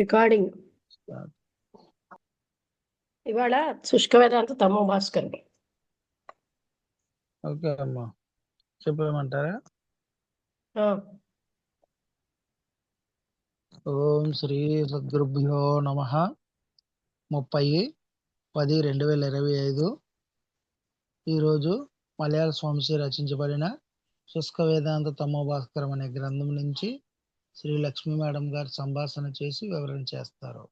Recording ఇవాళ శుష్క వేదాంత తమో భాస్కర్. ఓకే అమ్మా, చెప్పమంటారా? ఓం శ్రీ సద్గురుభ్యో నమః. 30/10/2025 ఈరోజు మలయాళ స్వామిశ్రీ రచించబడిన శుష్క వేదాంత తమో భాస్కరం అనే గ్రంథం నుంచి శ్రీ లక్ష్మీ మేడం గారు సంభాషణ చేసి వివరణ చేస్తారు.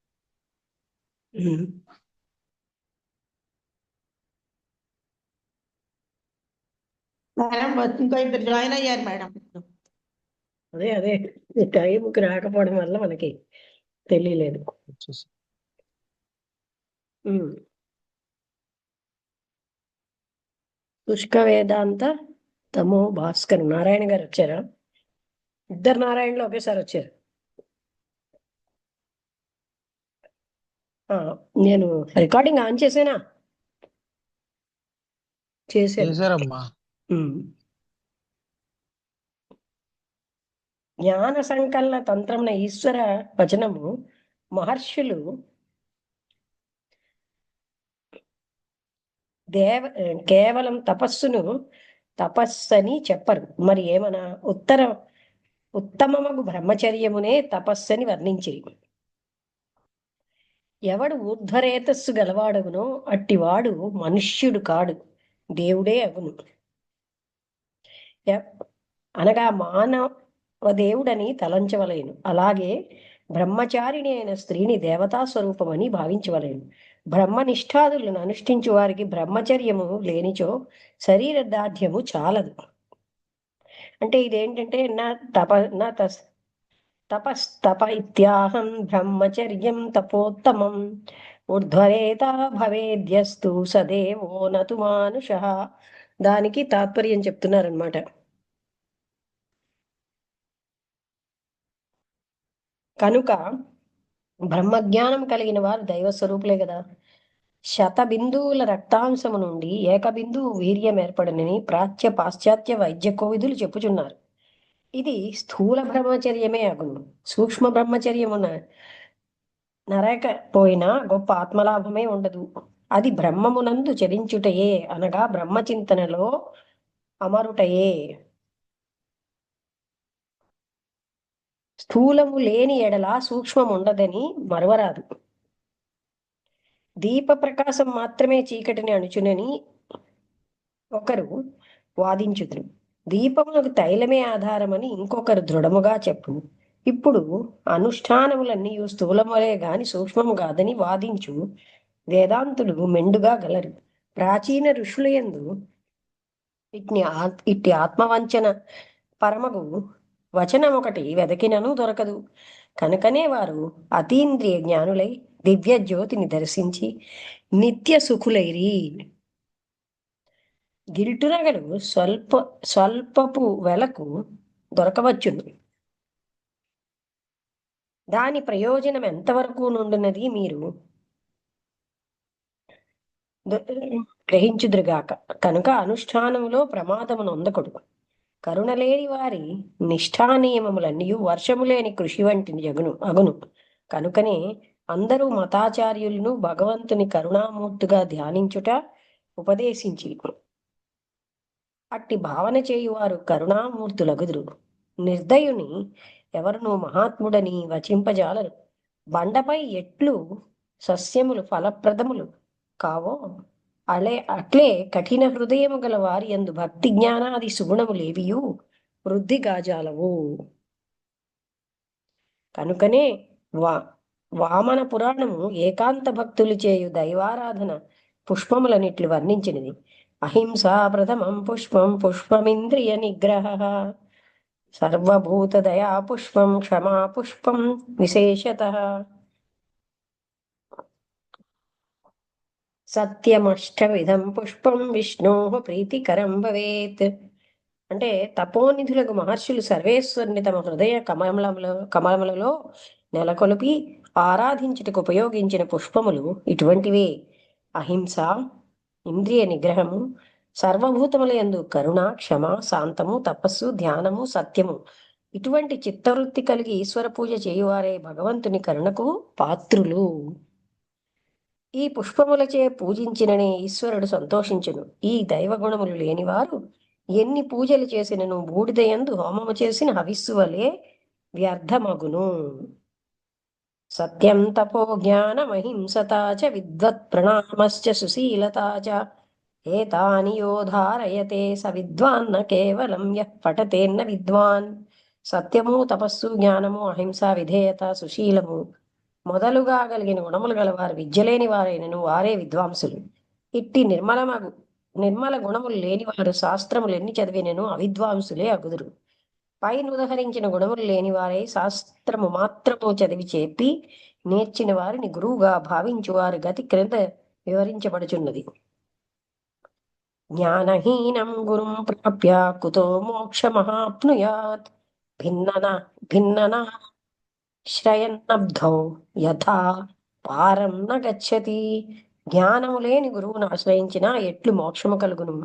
ఇంకో ఇద్దరు జాయిన్ అయ్యారు మేడం. అదే టైంకి రాకపోవడం వల్ల మనకి తెలియలేదు. శుష్క వేదాంత తమో భాస్కర్. నారాయణ గారు వచ్చారా? ఇద్దరు నారాయణలు ఒకేసారి వచ్చారు. నేను రికార్డింగ్ ఆన్ చేసేనా? చేశారమ్మా. జ్ఞాన సంకలన తంత్రమున ఈశ్వర వచనము మహర్షులు కేవలం తపస్సని చెప్పరు. మరి ఏమన్నా ఉత్తమమగు బ్రహ్మచర్యమునే తపస్సని వర్ణించిరి. ఎవడు ఊర్ధ్వరేతస్సు గలవాడగునో అట్టివాడు మనుష్యుడు కాడు, దేవుడే అగును. అనగా మానవ దేవుడని తలంచవలేను. అలాగే బ్రహ్మచారిణి అయిన స్త్రీని దేవతా స్వరూపమని భావించవలేను. బ్రహ్మనిష్ఠాదులను అనుష్ఠించు వారికి బ్రహ్మచర్యము లేనిచో శరీర దాఢ్యము చాలదు. అంటే ఇదేంటంటే తపస్తప ఇత్యాహం బ్రహ్మచర్యం తపోత్తమం ఊర్ధ్వరేత భవేద్యస్తు సదేవో నతు మానుష. దానికి తాత్పర్యం చెప్తున్నారనమాట. కనుక బ్రహ్మజ్ఞానం కలిగిన వారు దైవస్వరూపులే కదా. శతబిందువుల రక్తాంశము నుండి ఏకబిందువు వీర్యం ఏర్పడనని ప్రాచ్య పాశ్చాత్య వైద్య కోవిదులు చెప్పుచున్నారు. ఇది స్థూల బ్రహ్మచర్యమే అగును. సూక్ష్మ బ్రహ్మచర్యమున నరకపోయినా గొప్ప ఆత్మలాభమే ఉండదు. అది బ్రహ్మమునందు చరించుటయే, అనగా బ్రహ్మచింతనలో అమరుటయే. స్థూలము లేని ఎడల సూక్ష్మం ఉండదని మరువరాదు. దీప ప్రకాశం మాత్రమే చీకటిని అణుచునని ఒకరు వాదించుదురు. దీపములకు తైలమే ఆధారమని ఇంకొకరు దృఢముగా చెప్పు. ఇప్పుడు అనుష్ఠానములన్నీ స్థూలములే గాని సూక్ష్మము కాదని వాదించు వేదాంతులు మెండుగా గలరు. ప్రాచీన ఋషులయందు ఇట్టి ఆత్మవంచన పరమగు వచనం ఒకటి వెదకినను దొరకదు. కనుకనే వారు అతీంద్రియ జ్ఞానులై దివ్య జ్యోతిని దర్శించి నిత్య సుఖులైరి. గిల్టునగలు స్వల్పపు వెలకు దొరకవచ్చును. దాని ప్రయోజనం ఎంతవరకు నుండున్నది మీరు గ్రహించుదురుగాక. కనుక అనుష్ఠానములో ప్రమాదమును అందకూడదు. కరుణలేని వారి నిష్ఠానియమములన్నీ వర్షము లేని కృషి వంటిని అగును. కనుకనే అందరూ మతాచార్యులను భగవంతుని కరుణామూర్తిగా ధ్యానించుట ఉపదేశించి అట్టి భావన చేయువారు కరుణామూర్తులగుదురు. నిర్దయుని ఎవరునూ మహాత్ముడని వచింపజాలరు. బండపై ఎట్లు సస్యములు ఫలప్రదములు కావో అట్లే కఠిన హృదయము గల వారి యందు భక్తి జ్ఞానాది సుగుణములేవియు వృద్ధి గాజాలవు. కనుకనే వామన పురాణము ఏకాంత భక్తులు చేయు దైవారాధన పుష్పములనిట్లు వర్ణించినది. అహింసా ప్రథమం పుష్పం పుష్పమింద్రియ నిగ్రహ, సర్వభూత దయా పుష్పం క్షమా పుష్పం విశేషతః, సత్యమష్టవిధం పుష్పం విష్ణో ప్రీతికరం భవేత్. అంటే తపోనిధులకు మహర్షులు సర్వేశ్వరుని తమ హృదయ కమలములలో నెలకొల్పి ఆరాధించుటకు ఉపయోగించిన పుష్పములు ఇటువంటివే. అహింస, ఇంద్రియ నిగ్రహము, సర్వభూతముల యందు కరుణ, క్షమ, శాంతము, తపస్సు, ధ్యానము, సత్యము ఇటువంటి చిత్తవృత్తి కలిగి ఈశ్వర పూజ చేయువారే భగవంతుని కరుణకు పాత్రులు. ఈ పుష్పములచే పూజించిననే ఈశ్వరుడు సంతోషించును. ఈ దైవ గుణములు లేనివారు ఎన్ని పూజలు చేసినను బూడిదయందు హోమము చేసిన హవిస్సు వలె వ్యర్థమగును. సత్యం తపో జ్ఞానమహింసతా చ విద్వత్ ప్రణామశ్చ సుశీలతా చ ఏతాని యో ధారయతే స విద్వాన్న కేవలం యః పఠతేన్న విద్వాన్. సత్యము, తపస్సు, జ్ఞానము, అహింస, విధేయత, సుశీలము మొదలుగా కలిగిన గుణములు గలవారు విద్యలేని వారైనను వారే విద్వాంసులు. ఇట్టి నిర్మల గుణములు లేనివారు శాస్త్రములు ఎన్ని చదివినను అవిద్వాంసులే అగుదురు. పైన ఉదహరించిన గుణములు లేని వారే శాస్త్రము మాత్రము చదివి చెప్పి నేర్చిన వారిని గురువుగా భావించు వారి గతి క్రింద వివరించబడుచున్నది. జ్ఞానహీనం గురుం ప్రాప్య కుతో మోక్షమహాప్నుయాత్ భిన్ననా శ్రయన్నబ్ధౌ యథా పారం న గచ్చతి. జ్ఞానము లేని గురువును ఆశ్రయించిన ఎట్లు మోక్షము కలుగును.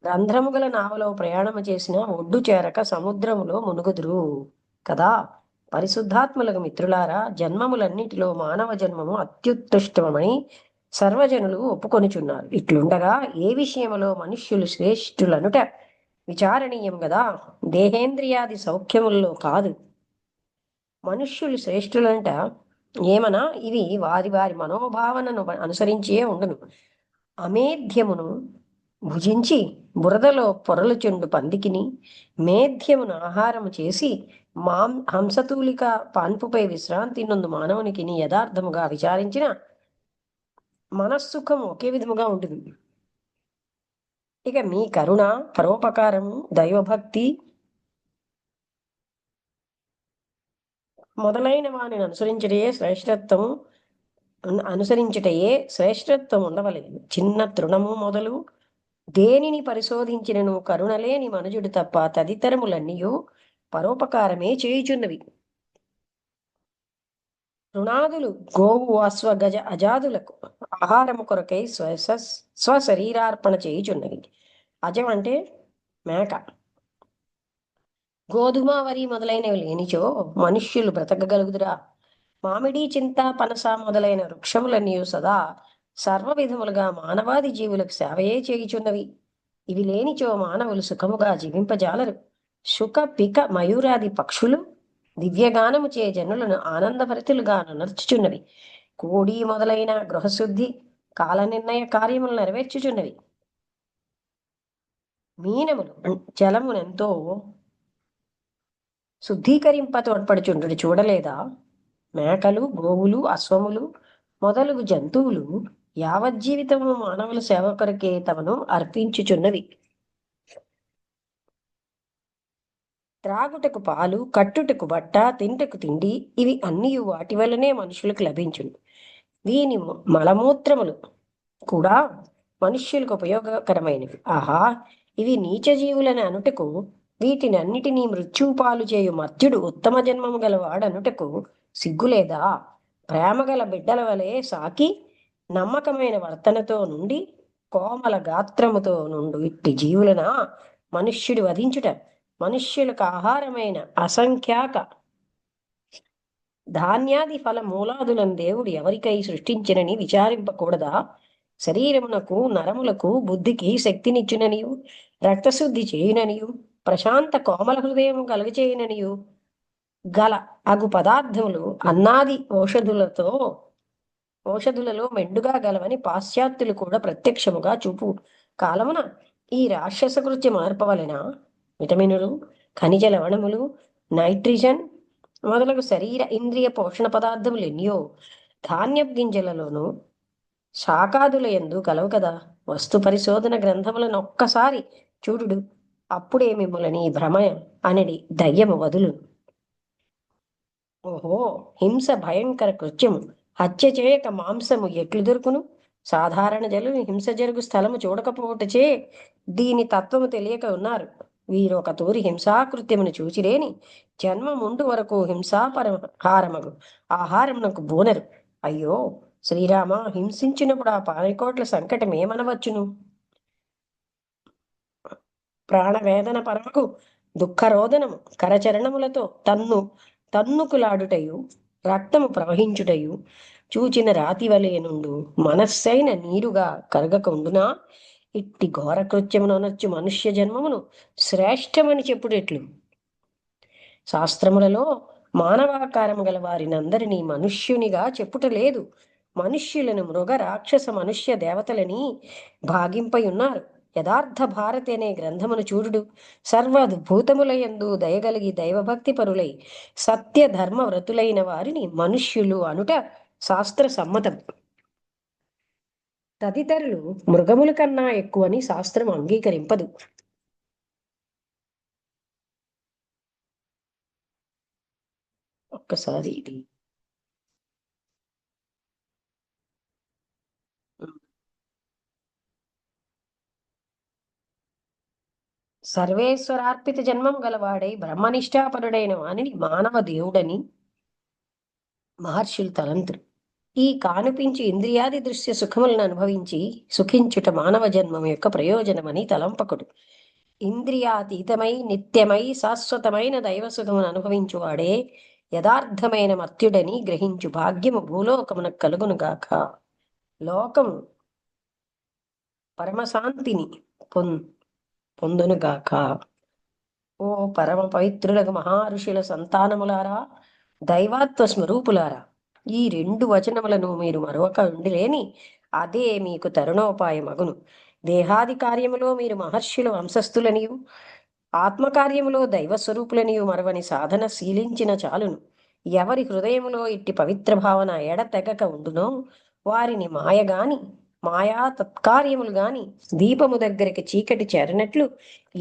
రంధ్రము గల నావలో ప్రయాణము చేసిన ఒడ్డు చేరక సముద్రములో మునుగుదురు కదా. పరిశుద్ధాత్మలకు మిత్రులారా, జన్మములన్నిటిలో మానవ జన్మము అత్యుత్కృష్టమని సర్వజనులు ఒప్పుకొనుచున్నారు. ఇట్లుండగా ఏ విషయములో మనుష్యులు శ్రేష్ఠులనుట విచారణీయం గదా, దేహేంద్రియాది సౌఖ్యముల్లో కాదు. మనుష్యులు శ్రేష్ఠులంట ఏమనా ఇవి వారి వారి మనోభావనను అనుసరించే ఉండును. అమేధ్యమును భుజించి బురదలో పొరలుచుండు పందికిని మేధ్యమును ఆహారము చేసి హంసతూలిక పాన్పుపై విశ్రాంతి నందు మానవునికి యథార్థముగా విచారించిన మనస్సుఖం ఒకే విధముగా ఉంటుంది. ఇక మీ కరుణ, పరోపకారము, దైవభక్తి మొదలైన వానిని అనుసరించుటయే శ్రేష్ఠత్వం ఉండవలేదు. చిన్న తృణము మొదలు దేనిని పరిశోధించినను కరుణలేని మనుజుడు తప్ప తదితరములన్నీయు పరోపకారమే చేయుచున్నవి. రుణాదులు గోవు, అశ్వ, గజ, అజాదులకు ఆహారము కొరకై స్వశరీరార్పణ చేయుచున్నవి. అజం అంటే మేక. గోధుమ, వరి మొదలైనవి లేనిచో మనుష్యులు బ్రతకగలుగుదురా? మామిడి, చింత, పనస మొదలైన వృక్షములన్నీ సదా సర్వ విధములుగా మానవాది జీవులకు సేవయే చేయుచున్నవి. ఇవి లేనిచో మానవులు సుఖముగా జీవింపజాలరు. శుక, పిక, మయూరాది పక్షులు దివ్యగానము చే జనులను ఆనందభరితులుగా నర్చుచున్నవి. కోడి మొదలైన గృహశుద్ధి, కాల నిర్ణయ కార్యములు నెరవేర్చుచున్నవి. మీనములు జలమునెంతో శుద్ధీకరింప తోడ్పడుచుండు చూడలేదా? మేకలు, గోవులు, అశ్వములు మొదలగు జంతువులు యావజ్జీవితము మానవుల సేవ కొరకే తమను అర్పించుచున్నవి. త్రాగుటకు పాలు, కట్టుటకు బట్ట, తింటకు తిండి, ఇవి అన్నీ వాటి వల్లనే మనుషులకు లభించును. వీని మలమూత్రములు కూడా మనుష్యులకు ఉపయోగకరమైనవి. ఆహా, ఇవి నీచ జీవులని అనుటకు, వీటిని అన్నిటినీ మృత్యుపాలు చేయు మర్త్యుడు ఉత్తమ జన్మము గలవాడనుటకు సిగ్గులేదా? ప్రేమగల బిడ్డల వలె సాకి నమ్మకమైన వర్తనతో నుండి కోమల గాత్రముతో నుండి ఇట్టి జీవులన మనుష్యుడు వధించుట. మనుష్యులకు ఆహారమైన అసంఖ్యాక ధాన్యాది ఫల మూలాదులను దేవుడు ఎవరికై సృష్టించినని విచారింపకూడదా? శరీరమునకు, నరములకు, బుద్ధికి శక్తినిచ్చుననియు, రక్తశుద్ధి చేయుననియు, ప్రశాంత కోమల హృదయము కలుగచేయుననియు గల అగు పదార్థములు అన్నాది ఔషధులలో మెండుగా గలవని పాశ్చాత్యులు కూడా ప్రత్యక్షముగా చూపు కాలమున ఈ రాక్షస కృత్యం మార్పవలెన విటమినులు, ఖనిజ లవణములు, నైట్రిజన్ మొదలగు శరీర ఇంద్రియ పోషణ పదార్థములు ఎన్నో ధాన్యపు గింజలలోనూ శాకాదుల యందు కలవు కదా. వస్తు పరిశోధన గ్రంథములను ఒక్కసారి చూడుడు, అప్పుడే మిమ్ములని భ్రమ అనడి దయ్యము వదులు. ఓహో, హింస భయంకర కృత్యము. హత్య చేయక మాంసము ఎట్లు దొరుకును? సాధారణ జనులు హింస జరుగు స్థలము చూడకపోవటచే దీని తత్వము తెలియక ఉన్నారు. వీరొక తూరి హింసాకృత్యమును చూచిరేని జన్మముండు వరకు హింసాపరహారమగు ఆహారమునకు బోనరు. అయ్యో శ్రీరామ, హింసించినప్పుడు ఆ పానికోట్ల సంకటం ఏమనవచ్చును? ప్రాణవేదన పరమకు దుఃఖరోదనము కరచరణములతో తన్నుకులాడుటయు రక్తము ప్రవహించుటయు చూచిన రాతివలే నుండు మనస్సైన నీరుగా కరగకుండునా ఇట్టి ఘోర కృత్యమునొనర్చు మనుష్య జన్మమును శ్రేష్టమని చెప్పుడెట్లు? శాస్త్రములలో మానవాకారము గల వారినందరినీ మనుష్యునిగా చెప్పుట లేదు. మనుష్యులను మృగ రాక్షస మనుష్య దేవతలని భాగింపై ఉన్నారు. యథార్థ భారతి అనే గ్రంథమును చూడుడు. సర్వభూతములయందు దయగలిగి దైవభక్తి పరులై సత్య ధర్మ వ్రతులైన వారిని మనుష్యులు అనుట శాస్త్ర సమ్మతం. తదితరులు మృగముల కన్నా ఎక్కువని శాస్త్రం అంగీకరింపదు. ఒక్కసారి ఇది సర్వేశ్వరార్పిత జన్మం గలవాడై బ్రహ్మనిష్టాపరుడైన వానిని మానవ దేవుడని మహర్షులు తలంతురు. ఈ కానుపించి ఇంద్రియాది దృశ్య సుఖములను అనుభవించి సుఖించుట మానవ జన్మం యొక్క ప్రయోజనమని తలంపకుడు. ఇంద్రియాతీతమై నిత్యమై శాశ్వతమైన దైవ సుఖమును అనుభవించువాడే యథార్థమైన మర్త్యుడని గ్రహించు భాగ్యము భూలోకమునకు కలుగునుగాక. లోకము పరమశాంతిని పొందునుగాక. ఓ పరమ పవిత్రులకు మహారుషుల సంతానములారా, దైవాత్వ స్వరూపులారా, ఈ రెండు వచనములను మీరు మరొక ఉండిలేని అదే మీకు తరుణోపాయమగును. దేహాది కార్యములో మీరు మహర్షుల వంశస్థులనియు ఆత్మకార్యములో దైవస్వరూపులనియు మరవని సాధన శీలించిన చాలును. ఎవరి హృదయములో ఇట్టి పవిత్ర భావన ఎడతెగక ఉండునో వారిని మాయగాని మాయా తత్కార్యములు గాని దీపము దగ్గరికి చీకటి చేరనట్లు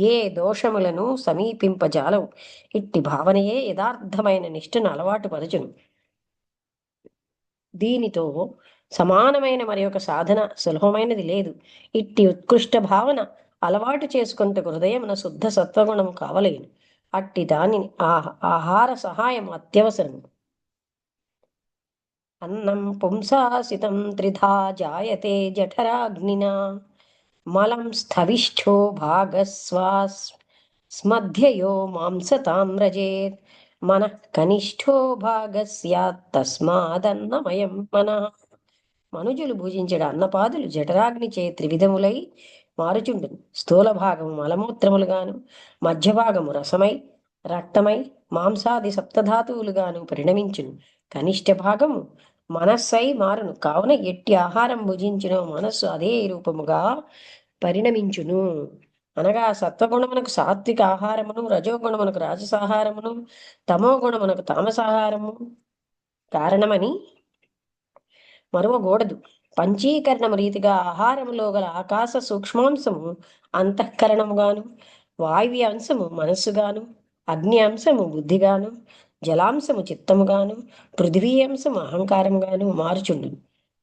ఏ దోషములను సమీపింపజాలవు. ఇట్టి భావనయే యథార్థమైన నిష్ఠను అలవాటు పరచును. దీనితో సమానమైన మరి ఒక సాధన సులభమైనది లేదు. ఇట్టి ఉత్కృష్ట భావన అలవాటు చేసుకుంటకు హృదయమున శుద్ధ సత్వగుణము కావలేను. అట్టి దానిని ఆహార సహాయం అత్యవసరము. అన్నం పుంసాసితం త్రిధా జాయతే జఠరాగ్నినా మలం స్థవిష్ఠో భాగస్వాస్మధ్యయో మాంసతామ్రజేత్ మనః కనిష్ఠో భాగస్యాత్ తస్మాదన్నమయం మనః. మనుజులు భుజించడు అన్నపాదులు జఠరాగ్నిచే త్రివిధములై మారుచుండును. స్థూల భాగము మలమూత్రములుగాను, మధ్య భాగము రసమై రక్తమై మాంసాది సప్తధాతువులుగాను పరిణమించును. కనిష్ట భాగము మనస్సై మారును. కావున ఎట్టి ఆహారం భుజించునో మనస్సు అదే రూపముగా పరిణమించును. అనగా సత్వగుణమునకు సాత్విక ఆహారమును, రజోగుణమునకు రాజసాహారమును, తమో గుణమునకు తామసాహారము కారణమని మరువకూడదు. పంచీకరణము రీతిగా ఆహారములో గల ఆకాశ సూక్ష్మాంశము అంతఃకరణముగాను, వాయువ్య అంశము మనస్సుగాను, అగ్ని అంశము బుద్ధిగాను, జలాంశము చిత్తముగాను, పృథివీ అంశము అహంకారముగాను మారుచుండును.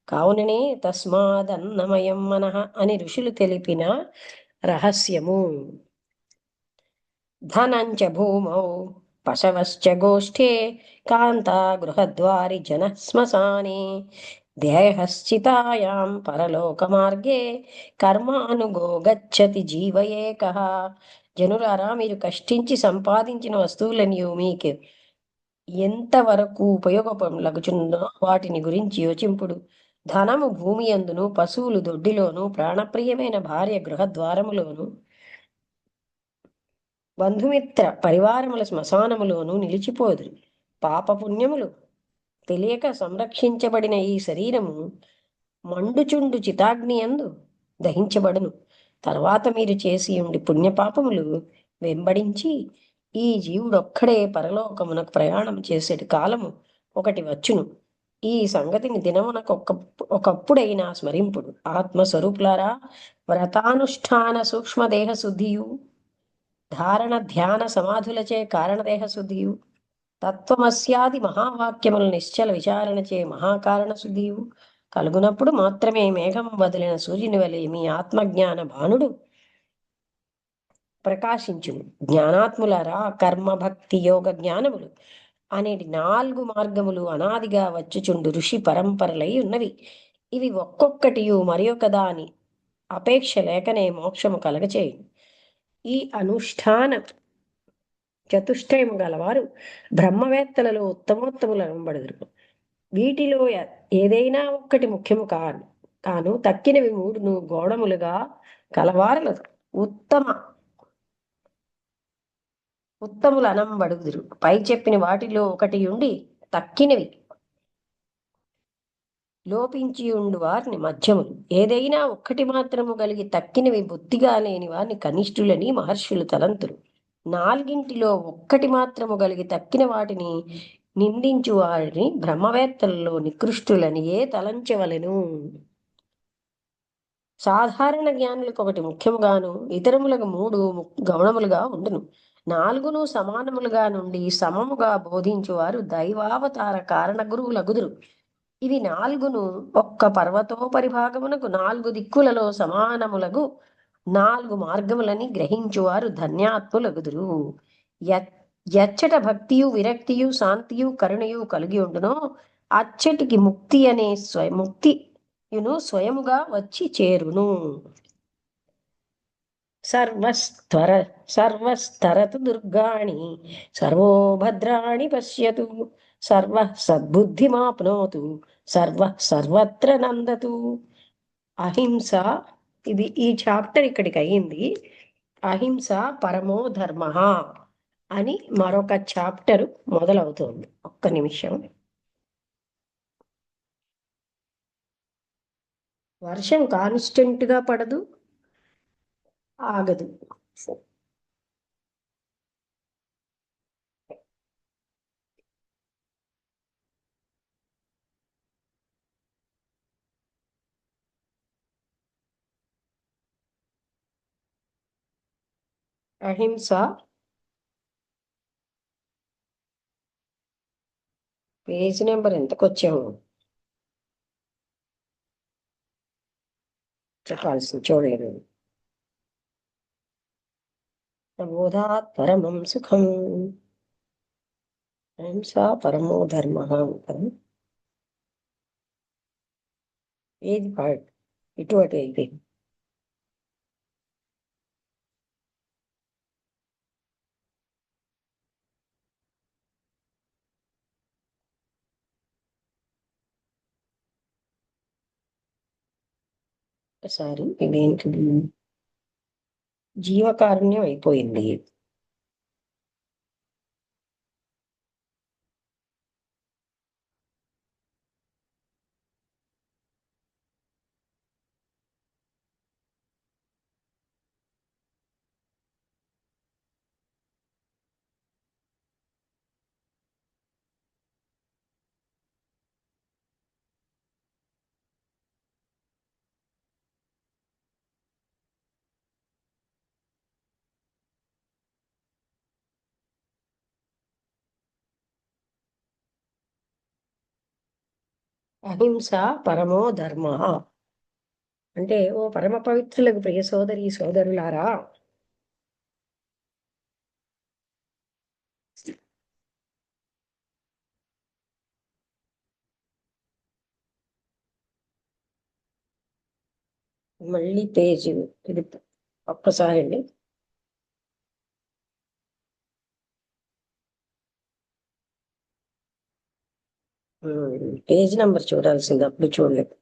కావుననే తస్మాదన్నమయం మనః అని ఋషులు తెలిపిన రహస్యము. ధనంచ భూమౌ పశవశ్చ గోష్ఠే కాంతా గృహద్వారి జన శ్మశానే దేహశ్చితాయాం పరలోక మార్గే కర్మానుగో గచ్చతి జీవయేకః. జనులారా, మీరు కష్టించి సంపాదించిన వస్తువులని మీకు ఎంతవరకు ఉపయోగపడుచున్నో వాటిని గురించి యోచింపుడు. ధనము భూమి అందును, పశువులు దొడ్డిలోను, ప్రాణప్రియమైన భార్య గృహద్వారములోను, బంధుమిత్ర పరివారముల శ్మశానములోను నిలిచిపోదురు. పాపపుణ్యములు తెలియక సంరక్షించబడిన ఈ శరీరము మండుచుండు చితాగ్ని అందు దహించబడును. తర్వాత మీరు చేసి ఉండి పుణ్యపాపములు వెంబడించి ఈ జీవుడొక్కడే పరలోకమునకు ప్రయాణం చేసేటి కాలము ఒకటి వచ్చును. ఈ సంగతిని దినమునకు ఒకప్పుడైనా స్మరింపుడు. ఆత్మస్వరూపులారా, వ్రతానుష్ఠాన సూక్ష్మదేహ శుద్ధియు, ధారణ ధ్యాన సమాధులచే కారణదేహ శుద్ధియు, తత్వమస్యాది మహావాక్యముల నిశ్చల విచారణచే మహాకారణ శుద్ధియు కలుగునప్పుడు మాత్రమే మేఘం వదిలిన సూర్యుని వలె మీ ఆత్మజ్ఞాన భానుడు ప్రకాశించును. జ్ఞానాత్ములారా, కర్మ భక్తి యోగ జ్ఞానములు అనేటి 4 మార్గములు అనాదిగా వచ్చుచుండు ఋషి పరంపరలై ఉన్నవి. ఇవి ఒక్కొక్కటియు మరి ఒక దాని అపేక్ష లేకనే మోక్షము కలగచేయును. ఈ అనుష్ఠాన చతుష్టయము గలవారు బ్రహ్మవేత్తలలో ఉత్తమోత్తములు అనబడుదురు. వీటిలో ఏదైనా ఒక్కటి ముఖ్యము కాను తక్కినవి మూడును గౌణములుగా కలవారలదు. ఉత్తములు అనంబడుదురు. పై చెప్పిన వాటిలో ఒకటి ఉండి తక్కినవి లోపించి ఉండు వారిని మధ్యములు. ఏదైనా ఒక్కటి మాత్రము కలిగి తక్కినవి బొత్తిగా లేని వారిని కనిష్ఠులని మహర్షులు తలంతురు. నాలుగింటిలో ఒక్కటి మాత్రము కలిగి తక్కిన వాటిని నిందించు వారిని బ్రహ్మవేత్తలలో నికృష్టులని ఏ తలంచవలెను. సాధారణ జ్ఞానులకు ఒకటి ముఖ్యముగాను ఇతరములకు మూడు గౌణములుగా ఉండును. నాలుగును సమానములుగా నుండి సమముగా బోధించువారు దైవావతార కారణ గురువులగుదురు. ఇవి నాలుగును ఒక్క పర్వతోపరిభాగమునకు నాలుగు దిక్కులలో సమానములగు నాలుగు మార్గములని గ్రహించువారు ధన్యాత్ములగుదురు. ఎచ్చట భక్తియు విరక్తియు శాంతియు కరుణయు కలిగి ఉండునో అచ్చటికి ముక్తియును స్వయముగా వచ్చి చేరును. సర్వస్తరతు దుర్గాణి సర్వో భద్రాణి పశ్యతు సర్వ సద్బుద్ధిమాప్నోతు సర్వత్ర నందతు. అహింస, ఈ చాప్టర్ ఇక్కడికి అయ్యింది. అహింస పరమో ధర్మ అని మరొక చాప్టర్ మొదలవుతోంది. ఒక్క నిమిషం. వర్షం కాన్స్టెంట్ గా పడదు, ఆగదు. అహింస పేజ్ నెంబర్ ఎంతకు వచ్చాము చెప్పాల్సింది, చూడలేదు. ప్రబోధాత్ పరమం సుఖం. అహింస పరమో ధర్మ అంటారు. ఏది పాడు ఇటువంటి అయిపోయింది. ఒకసారి ఇదేంటి, జీవకారుణ్యం అయిపోయింది. అహింస పరమో ధర్మ అంటే, ఓ పరమ పవిత్రులకు ప్రియ సోదరి సోదరులారా, మళ్ళీ పేజ్ ఇది ఒక్కసారి అండి. పేజ్ నెంబర్ చూడాల్సింది, అప్పుడు చూడలేదు.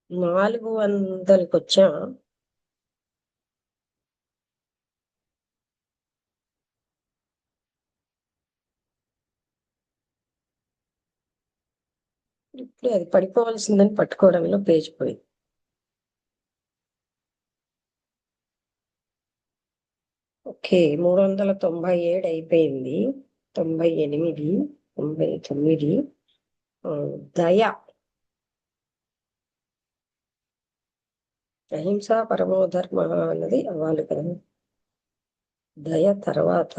నాలుగు వందలకి వచ్చా. ఇప్పుడు అది పడిపోవాల్సిందని పట్టుకోవడంలో పేజ్ పోయింది. ఓకే, 397 అయిపోయింది. 98, 99. దయ. అహింస పరమో ధర్మ అన్నది అవ్వాలి కదా. దయ తర్వాత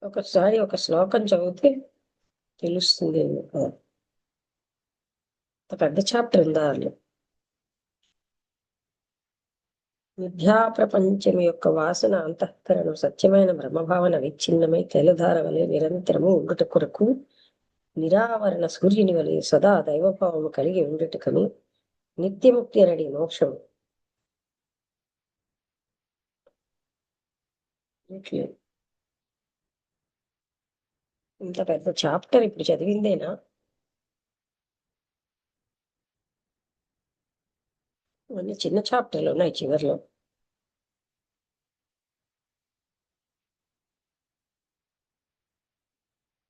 ఒకసారి ఒక శ్లోకం చదివితే తెలుస్తుంది. అంత పెద్ద చాప్టర్ ఉందా అందులో? మిథ్యా ప్రపంచం యొక్క వాసన అంతఃకరణం సత్యమైన బ్రహ్మభావన విచ్ఛిన్నమై తైలధార వలె నిరంతరము ఉండుట కొరకు నిరావరణ సూర్యుని వలె సదా దైవభావము కలిగి ఉండుటకని నిత్యముక్తి అనడి మోక్షం. ఇట్లే ఇంత పెద్ద చాప్టర్ ఇప్పుడు చదివిందేనా? అన్ని చిన్న చాప్టర్లు ఉన్నాయి చివరిలో.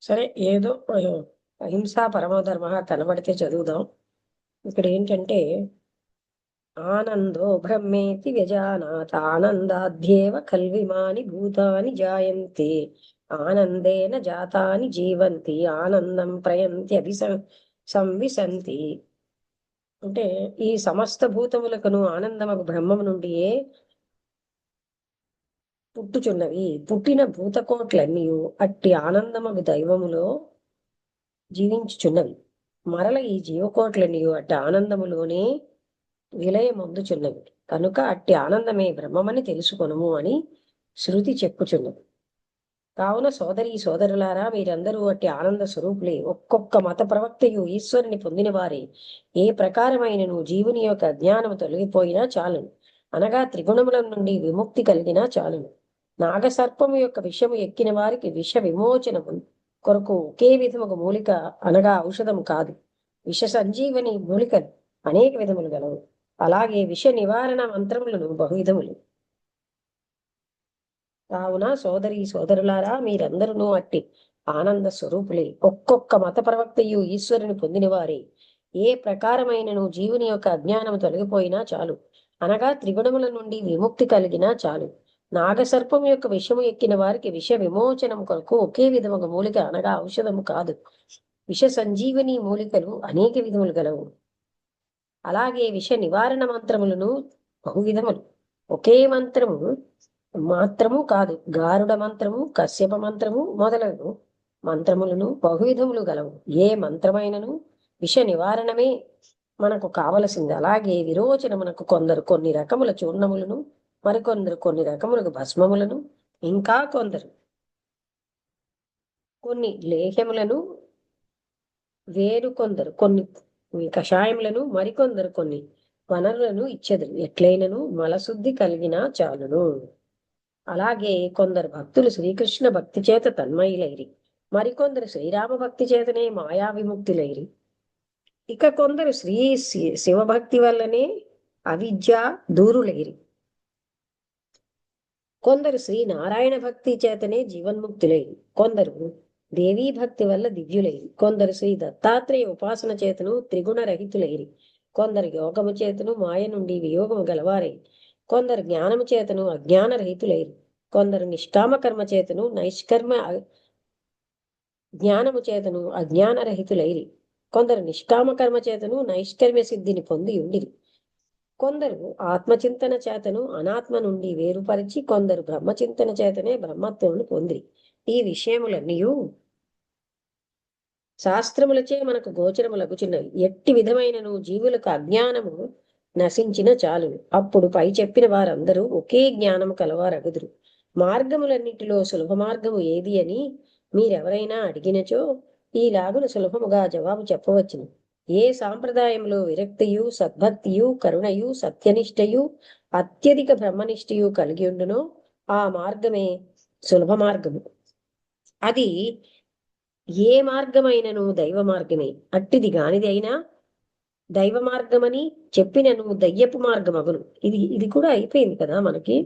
సరే, ఏదో అహింసా పరమధర్మ కనబడితే చదువుదాం. ఇక్కడ ఏంటంటే ఆనందో బ్రహ్మేతి వ్యజానాత్ ఆనందాధ్యేవ కల్విమాని భూతాని జాయంతే ఆనందేన జాతాని జీవంతి ఆనందం ప్రయంతి సంవిశంతి. అంటే ఈ సమస్త భూతములకును ఆనందమగు బ్రహ్మము నుండియే పుట్టుచున్నవి. పుట్టిన భూతకోట్లన్నీ అట్టి ఆనందమగు దైవములో జీవించుచున్నవి. మరల ఈ జీవకోట్లన్నీ అట్టి ఆనందములోనే విలయమొందుచున్నవి. కనుక అట్టి ఆనందమే బ్రహ్మమని తెలుసుకొనుము అని శృతి చెప్పుచున్నది. కావున సోదరి సోదరులారా, మీరందరూ అట్టి ఆనంద స్వరూపులే. ఒక్కొక్క మత ప్రవక్తయు ఈశ్వరుని పొందిన వారే. ఏ ప్రకారమైనను జీవుని యొక్క అజ్ఞానము తొలగిపోయినా చాలును, అనగా త్రిగుణముల నుండి విముక్తి కలిగినా చాలును. నాగసర్పము యొక్క విషము ఎక్కిన వారికి విష విమోచనము కొరకు ఒకే విధముగా మూలిక అనగా ఔషధము కాదు, విష సంజీవని మూలికలు అనేక విధములు గలవు. అలాగే విష నివారణ మంత్రములను బహువిధములు. కావున సోదరి సోదరులారా, మీరందరూ అట్టి ఆనంద స్వరూపులే. ఒక్కొక్క మత ప్రవక్తయు ఈశ్వరుని పొందినవారే. ఏ ప్రకారమైనను జీవుని యొక్క అజ్ఞానము తొలగిపోయినా చాలు, అనగా త్రిగుణముల నుండి విముక్తి కలిగినా చాలు. నాగసర్పం యొక్క విషము ఎక్కిన వారికి విష విమోచనం కొరకు ఒకే విధముగా మూలిక అనగా ఔషధము కాదు, విష సంజీవని మూలికలు అనేక విధములు గలవు. అలాగే విష నివారణ మంత్రములను బహువిధములు. ఒకే మంత్రము మాత్రము కాదు, గారుడ మంత్రము, కశ్యప మంత్రము మొదలగు మంత్రములను బహువిధములు గలవు. ఏ మంత్రమైనను విష నివారణమే మనకు కావలసింది. అలాగే విరోచనమునకు కొందరు కొన్ని రకముల చూర్ణములను, మరికొందరు కొన్ని రకములకు భస్మములను, ఇంకా కొందరు కొన్ని లేహ్యములను, వేరు కొందరు కొన్ని కషాయములను, మరికొందరు కొన్ని వనరులను ఇచ్చెదరు. ఎట్లయినను మలశుద్ధి కలిగినా చాలును. అలాగే కొందరు భక్తులు శ్రీకృష్ణ భక్తి చేత తన్మయులైరి, మరికొందరు శ్రీరామ భక్తి చేతనే మాయా విముక్తులైరి. ఇక కొందరు శివభక్తి వల్లనే అవిద్య దూరులైరి. కొందరు శ్రీ నారాయణ భక్తి చేతనే జీవన్ముక్తులైరి. కొందరు దేవీ భక్తి వల్ల దివ్యులైరి. కొందరు శ్రీ దత్తాత్రేయ ఉపాసన చేతను త్రిగుణ రహితులైరి. కొందరు యోగము చేతను మాయ నుండి వియోగము గలవారై. కొందరు జ్ఞానము చేతను అజ్ఞాన రహితులైరి. కొందరు నిష్కామ కర్మ చేతను నైష్కర్మ జ్ఞానము చేతను అజ్ఞాన రహితులైరి. కొందరు నిష్కామ కర్మ చేతను నైష్కర్మ్య సిద్ధిని పొంది ఉండిరి. కొందరు ఆత్మచింతన చేతను అనాత్మ నుండి వేరుపరిచి, కొందరు బ్రహ్మచింతన చేతనే బ్రహ్మత్వమును పొందిరి. ఈ విషయములన్నీ శాస్త్రములచే మనకు గోచరములగుచున్నవి. ఎట్టి విధమైనను జీవులకు అజ్ఞానము నశించిన చాలు, అప్పుడు పై చెప్పిన వారందరూ ఒకే జ్ఞానము కలవారగుదురు. మార్గములన్నిటిలో సులభ మార్గము ఏది అని మీరెవరైనా అడిగినచో ఈలాగున సులభముగా జవాబు చెప్పవచ్చును. ఏ సాంప్రదాయంలో విరక్తియు సద్భక్తియు కరుణయు సత్యనిష్టయు అత్యధిక బ్రహ్మనిష్టయు కలిగి ఉండునో ఆ మార్గమే సులభ మార్గము. అది ఏ మార్గమైనను దైవ మార్గమే. అట్టిది గానిది అయినా దైవ మార్గమని చెప్పినను దయ్యపు మార్గమగును. ఇది కూడా అయిపోయింది కదా మనకి.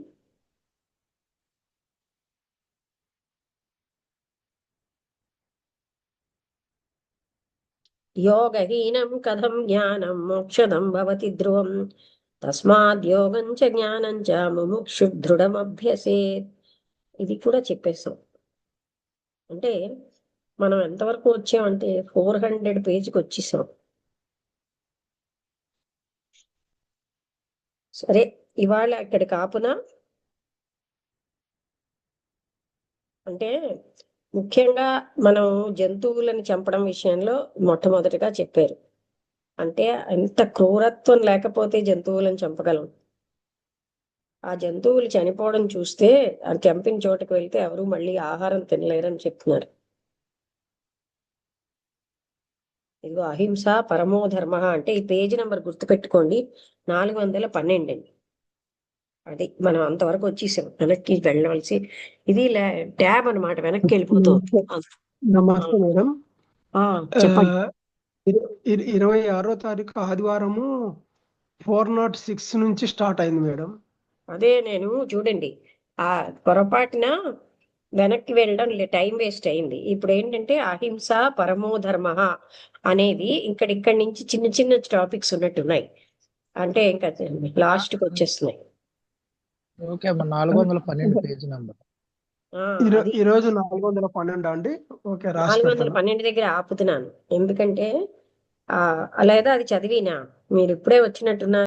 యోగహీనం కథం జ్ఞానం మోక్షదం భవతి ధ్రువం తస్మాద్యోగం చ జ్ఞానం చ ముముక్షు దృఢమభ్యసేత్. ఇది కూడా చెప్పేశాం. అంటే మనం ఎంతవరకు వచ్చామంటే 400 పేజీకి వచ్చేసాం. సరే, ఇవాళ ఇక్కడి కాపున. అంటే ముఖ్యంగా మనం జంతువులను చంపడం విషయంలో మొట్టమొదటిగా చెప్పారు. అంటే ఎంత క్రూరత్వం లేకపోతే జంతువులను చంపగలం. ఆ జంతువులు చనిపోవడం చూస్తే ఆ చంపిన చోటకి వెళ్తే ఎవరు మళ్ళీ ఆహారం తినలేరని చెప్తున్నారు. ఇదిగో అహింస పరమో ధర్మ అంటే ఈ పేజీ నెంబర్ గుర్తుపెట్టుకోండి, 412 అండి. అది మనం అంతవరకు వచ్చేసాం, వెనక్కి వెళ్ళవలసి. ఇది ట్యాబ్ అన్నమాట, వెనక్కి వెళ్ళిపోతుంది. నమస్తే మేడం. చెప్పండి. 26వ తారీఖు ఆదివారము 406 నుంచి స్టార్ట్ అయింది మేడం. అదే నేను చూడండి, ఆ పొరపాటున వెనక్కి వెళ్ళడం టైం వేస్ట్ అయింది. ఇప్పుడు ఏంటంటే అహింస పరమో ధర్మ అనేది ఇక్కడి నుంచి చిన్న చిన్న టాపిక్స్ ఉన్నట్టున్నాయి. అంటే ఇంకా లాస్ట్కి వచ్చేస్తున్నాయి. ఓకే అమ్మా, 412 పేజీ నెంబర్. అది ఈ రోజు 412 అండి. ఓకే, రాసి పెడతాను. 412 దగ్గర ఆపుతున్నాను. ఎందుకంటే లేదా అది చదివినా మీరు ఇప్పుడే వచ్చినట్టున్నారు.